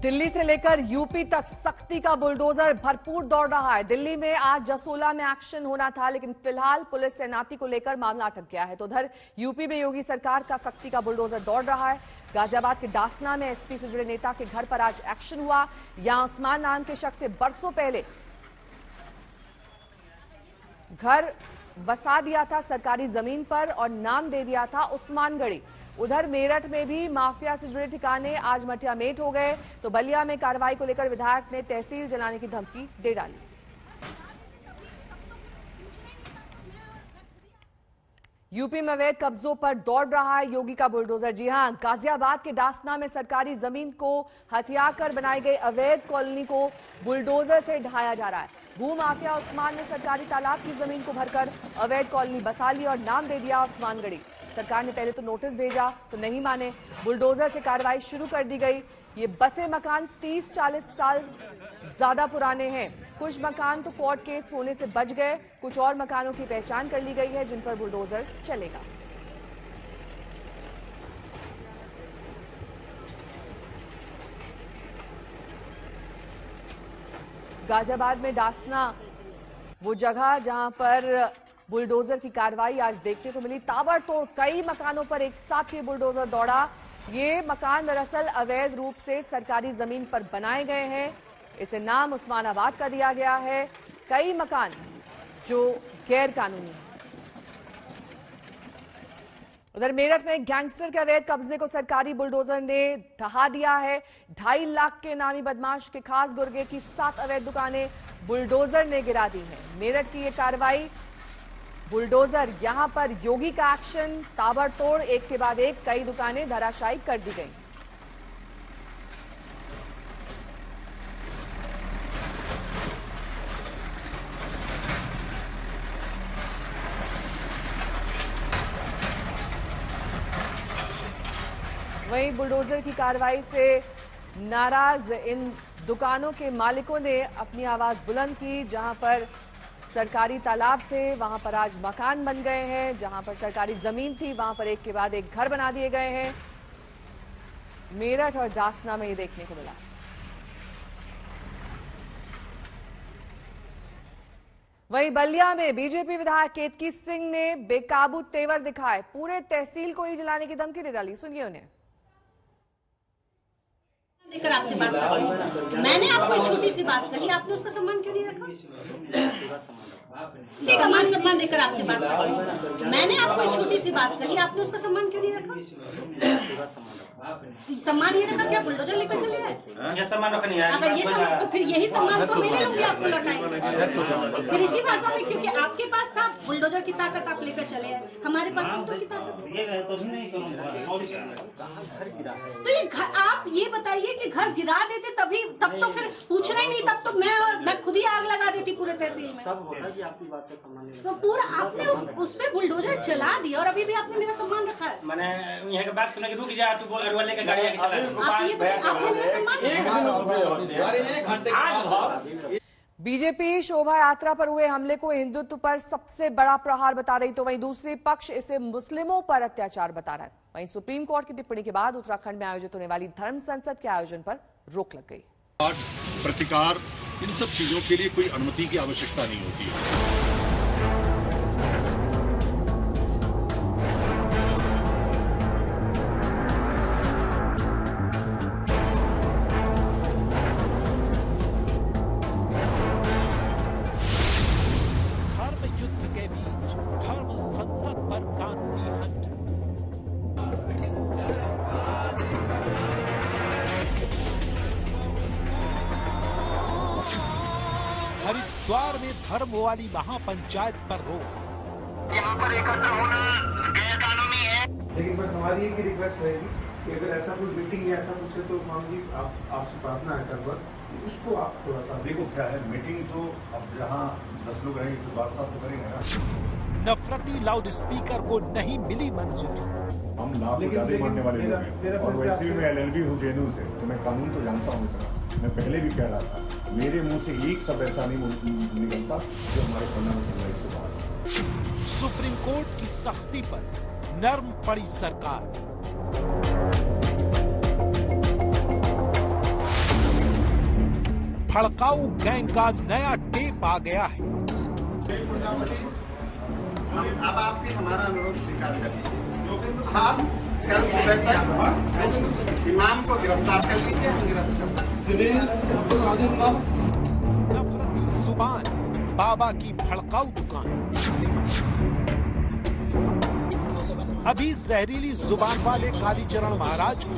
दिल्ली से लेकर यूपी तक सख्ती का बुलडोजर भरपूर दौड़ रहा है। दिल्ली में आज जसोला में एक्शन होना था, लेकिन फिलहाल पुलिस तैनाती को लेकर मामला अटक गया है। तो उधर यूपी में योगी सरकार का सख्ती का बुलडोजर दौड़ रहा है। गाजियाबाद के दासना में एसपी से जुड़े नेता के घर पर आज एक्शन हुआ। यहां उस्मान नाम के शख्स से बरसों पहले घर बसा दिया था सरकारी जमीन पर और नाम दे दिया था उस्मानगढ़ी। उधर मेरठ में भी माफिया से जुड़े ठिकाने आज मटियामेट हो गए। तो बलिया में कार्रवाई को लेकर विधायक ने तहसील जलाने की धमकी दे डाली। यूपी में अवैध कब्जों पर दौड़ रहा है योगी का बुलडोजर। जी हां, गाजियाबाद के दासना में सरकारी जमीन को हथियाकर बनाई गई अवैध कॉलोनी को बुलडोजर से ढाया जा रहा है। भूमाफिया उस्मान ने सरकारी तालाब की जमीन को भरकर अवैध कॉलोनी बसा ली और नाम दे दिया उस्मानगढ़ी। सरकार ने पहले तो नोटिस भेजा तो नहीं माने, बुलडोजर से कार्रवाई शुरू कर दी गई। ये बसे मकान 30-40 साल ज्यादा पुराने हैं। कुछ मकान तो कोर्ट केस होने से बच गए, कुछ और मकानों की पहचान कर ली गई है जिन पर बुलडोजर चलेगा। गाजियाबाद में दासना वो जगह जहां पर बुलडोजर की कार्रवाई आज देखने को मिली। ताबड़तोड़ कई मकानों पर एक साथ ये बुलडोजर दौड़ा। ये मकान दरअसल अवैध रूप से सरकारी जमीन पर बनाए गए हैं। इसे नाम उस्मानाबाद का दिया गया है। कई मकान जो गैर कानूनी है। उधर मेरठ में गैंगस्टर के अवैध कब्जे को सरकारी बुलडोजर ने ढहा दिया है। 2.5 लाख के नामी बदमाश के खास गुर्गे की 7 अवैध दुकानें बुलडोजर ने गिरा दी हैं। मेरठ की ये कार्रवाई बुलडोजर, यहां पर योगी का एक्शन, ताबड़तोड़ एक के बाद एक कई दुकानें धराशायी कर दी गई। वहीं बुलडोजर की कार्रवाई से नाराज इन दुकानों के मालिकों ने अपनी आवाज बुलंद की। जहां पर सरकारी तालाब थे वहां पर आज मकान बन गए हैं। जहां पर सरकारी जमीन थी वहां पर एक के बाद एक घर बना दिए गए हैं। मेरठ और दासना में ये देखने को मिला। वहीं बलिया में बीजेपी विधायक केतकी सिंह ने बेकाबू तेवर दिखाए, पूरे तहसील को ही जलाने की धमकी दे डाली। सुनिए उन्हें। देकर आपसे बात करते हैं। मैंने आपको एक छोटी सी बात कही, आपने उसका सम्मान क्यों नहीं रखा? सम्मान देकर आपसे बात करते हैं। मैंने आपको एक छोटी सी बात कही, आपने उसका सम्मान क्यों नहीं रखा? सम्मान ये रखा, क्या बुलडोजर लेकर चले आए? सम्मान रखनी है। अगर ये सम्मान तो फिर यही सम्मान तो मेरे लोग आपको लौटाएंगे। फिर इसी भाषा में, क्योंकि आपके पास था बुलडोजर की ताकत, आप लेकर चले आए। हमारे पास तो की ताकत। तो ये आप ये बताइए कि घर गिरा देते तभी, तब तो फिर पूछना ही नहीं, तब तो मैं खुद ही आग लगा देती पूरे तहसील में। तो पूरा आपने उस पर बुलडोजर चला दिया और अभी भी आपने मेरा सम्मान रखा है। मैंने यहाँ के बात सुना कि रुक जा, तू बोल वाले का गाड़ी आके चला। आपने मेरा सम्मान। बीजेपी शोभा यात्रा पर हुए हमले को हिंदुत्व पर सबसे बड़ा प्रहार बता रही, तो वहीं दूसरी पक्ष इसे मुस्लिमों पर अत्याचार बता रहा है। वहीं सुप्रीम कोर्ट की टिप्पणी के बाद उत्तराखंड में आयोजित होने वाली धर्म संसद के आयोजन पर रोक लग गई। प्रतिकार, इन सब चीजों के लिए कोई अनुमति की आवश्यकता नहीं होती है। हरिद्वार में धर्म वाली महापंचायत पर रोक। यहाँ पर एकत्र होना गैर कानूनी है। लेकिन बस हमारी एक ही रिक्वेस्ट रहेगी कि अगर ऐसा कुछ मीटिंग या ऐसा कुछ है तो स्वामी जी आपसे प्रार्थना है कर बार उसको आप थोड़ा सा देखो क्या है मीटिंग, तो अब जहाँ 10 लोग रहेंगे तो बात तो करेंगे ना। नफरती लाउड स्पीकर को नहीं मिली मंजूरी। हम नाम ज्यादा मानने वाले लोग हैं और वैसे भी मैं LLB हूँ जेएनयू से, तो मैं कानून तो जानता हूँ इतना। मैं पहले भी कह रहा था, मेरे मुंह से एक शब्द ऐसा नहीं निकलता जो हमारे फंडामेंटल राइट से बाहर। सुप्रीम कोर्ट की सख्ती पर नर्म पड़ी सरकार। भड़काऊ गैंग का नया टेप आ गया है। अब आप भी हमारा अनुरोध स्वीकार कर लीजिए। आप कल सुबह तक इमाम को गिरफ्तार कर लीजिए, हम गिरफ्तार नफरती जुबान, बाबा की भड़काऊ दुकान। अभी जहरीली जुबान वाले कालीचरण महाराज को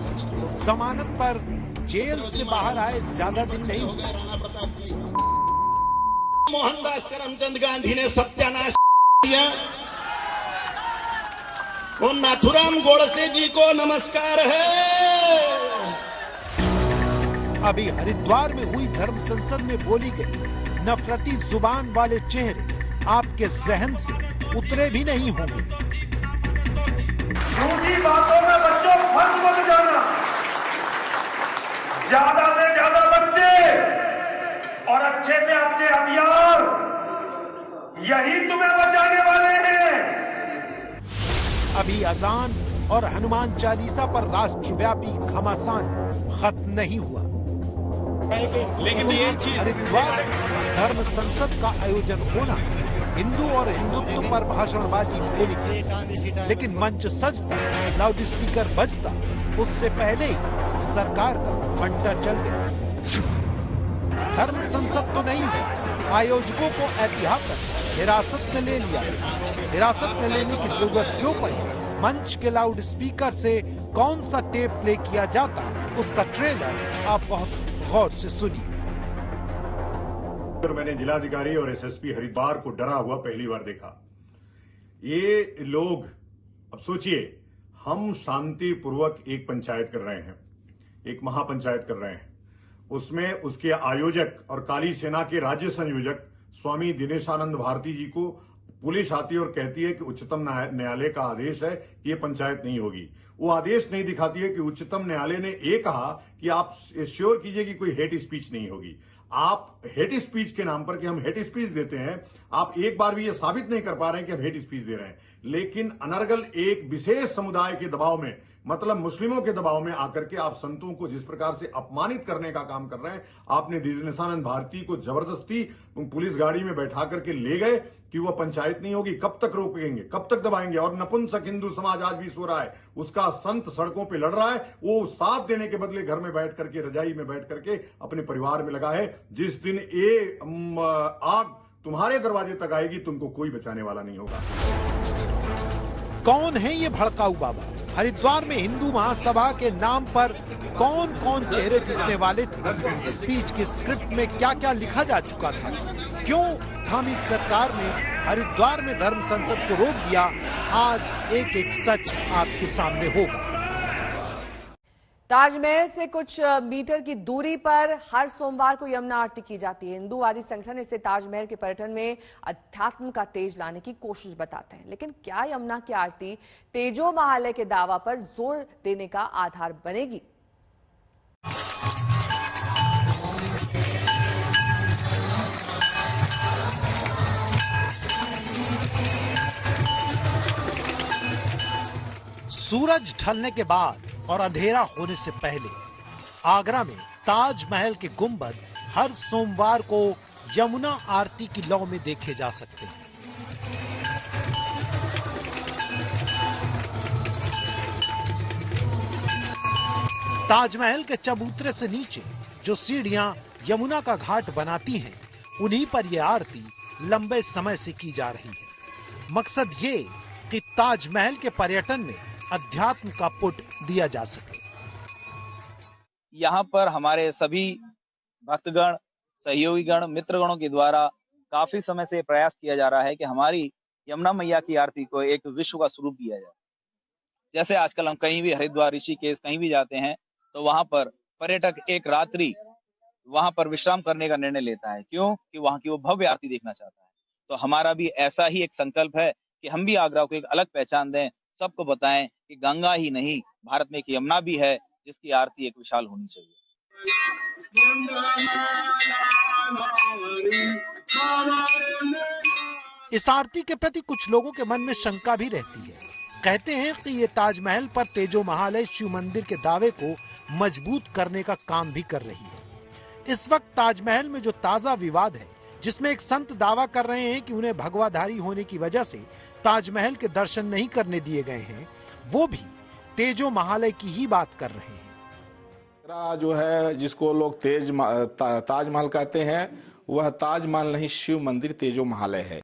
जमानत पर जेल से बाहर आए ज्यादा दिन नहीं हुए। मोहनदास करमचंद गांधी ने सत्यानाश किया। वो नाथुराम गोडसे जी को नमस्कार है। अभी हरिद्वार में हुई धर्म संसद में बोली गई नफरती जुबान वाले चेहरे आपके जहन से उतरे भी नहीं होंगे। झूठी बातों में बच्चों फंस मत जाना। ज्यादा से ज्यादा बच्चे और अच्छे से अच्छे हथियार यही तुम्हें बचाने वाले हैं। अभी अजान और हनुमान चालीसा पर राष्ट्रव्यापी घमासान खत्म नहीं हुआ। हरिद्वार में धर्म संसद का आयोजन होना हिंदू और हिंदुत्व पर भाषणबाजी होनी थी, लेकिन मंच सजता, लाउड स्पीकर बजता, उससे पहले ही सरकार का मंटर चल गया। धर्म संसद तो नहीं हुई, आयोजकों को एहतियातन हिरासत में ले लिया। हिरासत में लेने की जरूरत क्यों पड़ी? मंच के लाउड स्पीकर से कौन सा टेप प्ले किया जाता, उसका ट्रेलर आप बहुत गौर से सुनिए। मैंने जिलाधिकारी और एसएसपी हरिद्वार को डरा हुआ पहली बार देखा। ये लोग, अब सोचिए, हम शांतिपूर्वक एक पंचायत कर रहे हैं, एक महापंचायत कर रहे हैं, उसमें उसके आयोजक और काली सेना के राज्य संयोजक स्वामी दिनेशानंद भारती जी को पुलिस आती है और कहती है कि उच्चतम न्यायालय का आदेश है कि ये पंचायत नहीं होगी। वो आदेश नहीं दिखाती है कि उच्चतम न्यायालय ने ये कहा कि आप श्योर कीजिए कि कोई हेट स्पीच नहीं होगी। आप हेट स्पीच के नाम पर कि हम हेट स्पीच देते हैं, आप एक बार भी ये साबित नहीं कर पा रहे हैं कि हम हेट स्पीच दे रहे हैं। लेकिन अनर्गल एक विशेष समुदाय के दबाव में, मतलब मुस्लिमों के दबाव में आकर के आप संतों को जिस प्रकार से अपमानित करने का काम कर रहे हैं। आपने दिनेशानंद भारती को जबरदस्ती पुलिस गाड़ी में बैठा करके ले गए कि वह पंचायत नहीं होगी। कब तक रोकेंगे, कब तक दबाएंगे? और नपुंसक हिंदू समाज आज भी सो रहा है, उसका संत सड़कों पे लड़ रहा है। वो साथ देने के बदले घर में बैठ करके, रजाई में बैठ करके अपने परिवार में लगा है। जिस दिन ये आग तुम्हारे दरवाजे तक आएगी, तुमको कोई बचाने वाला नहीं होगा। कौन है ये भड़काऊ बाबा? हरिद्वार में हिंदू महासभा के नाम पर कौन कौन चेहरे दिखने वाले थे? स्पीच की स्क्रिप्ट में क्या क्या लिखा जा चुका था? क्यों थामी सरकार ने हरिद्वार में धर्म संसद को रोक दिया? आज एक एक सच आपके सामने होगा। ताजमहल से कुछ मीटर की दूरी पर हर सोमवार को यमुना आरती की जाती है। हिंदूवादी संगठन इसे ताजमहल के पर्यटन में अध्यात्म का तेज लाने की कोशिश बताते हैं। लेकिन क्या यमुना की आरती तेजो महालय के दावा पर जोर देने का आधार बनेगी? सूरज ढलने के बाद और अंधेरा होने से पहले आगरा में ताजमहल के गुंबद हर सोमवार को यमुना आरती की लौ में देखे जा सकते हैं। ताजमहल के चबूतरे से नीचे जो सीढ़ियां यमुना का घाट बनाती हैं, उन्हीं पर यह आरती लंबे समय से की जा रही है। मकसद ये कि ताजमहल के पर्यटन में अध्यात्म का पुट दिया जा सके। यहाँ पर हमारे सभी भक्तगण, सहयोगीगण, मित्रगणों के द्वारा काफी समय से प्रयास किया जा रहा है कि हमारी यमुना मैया की आरती को एक विश्व का स्वरूप दिया जाए। जैसे आजकल हम कहीं भी हरिद्वार, ऋषिकेश कहीं भी जाते हैं तो वहां पर पर्यटक एक रात्रि वहां पर विश्राम करने का निर्णय लेता है। क्यों? कि वहां की वो भव्य आरती देखना चाहता है। तो हमारा भी ऐसा ही एक संकल्प है कि हम भी आगरा को एक अलग पहचान दें, सबको बताएं कि गंगा ही नहीं, भारत में एक यमुना भी है जिसकी आरती एक विशाल होनी चाहिए। इस आरती के प्रति कुछ लोगों के मन में शंका भी रहती है। कहते हैं कि ये ताजमहल पर तेजो महालय शिव मंदिर के दावे को मजबूत करने का काम भी कर रही है। इस वक्त ताजमहल में जो ताजा विवाद है, जिसमें एक संत दावा कर रहे हैं कि उन्हें भगवाधारी होने की वजह से ताजमहल के दर्शन नहीं करने दिए गए हैं, वो भी तेजो महालय की ही बात कर रहे हैं। जो है जिसको लोग ताजमहल कहते हैं, वह ताजमहल नहीं, शिव मंदिर तेजो महालय है।